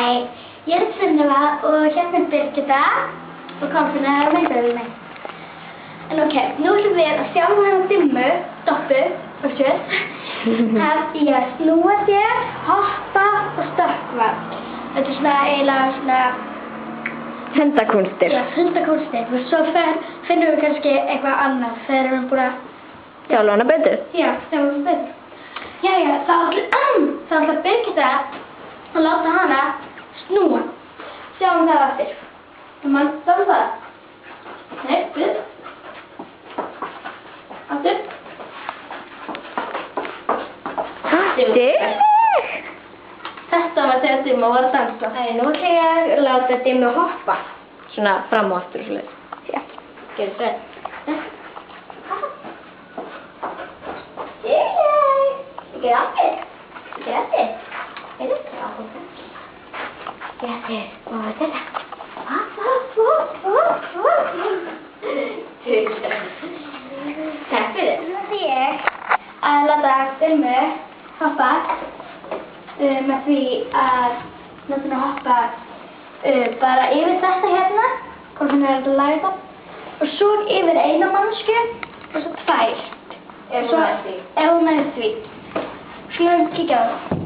Hæ, ég Sunneva og hérna Birgitta og Kolfinna og myndavélinni. En ok, nú ætlum við að sjá hana Dimmu, Doppu og Sjöss í að snúa sér, hoppa og stökkva. Þetta svona eiginlega svona hundakúnstir. Já, hundakúnstir. Og svo finnum við kannski eitthvað annað þegar við erum búin að þjálfa hana betur. Já, þjálfa hana betur. Jæja, þá ætlar Birgitta að láta hana snúa. Sjáum það aftur. Sjáum það. Nei, við. Aftur. Dýrleg! Þetta var þegar Dimmu var að dansa. Nei, nú ætla ég að láta Dimmu hoppa. Svona fram og aftur og svoleiðis. Já, gerðu þetta. Dýrleg! Ekki aftur. Ekki aftur. Heyrðu, aftur. Ekki aftur. Og þetta. Takk fyrir. Nú ætla ég að láta Dimmu hoppa með því að láta hana hoppa bara yfir þetta hérna, hvort hann að laga þetta, og svo yfir eina mannsku og svo tvær. Ef hún næði því. Skulum kíkja á það.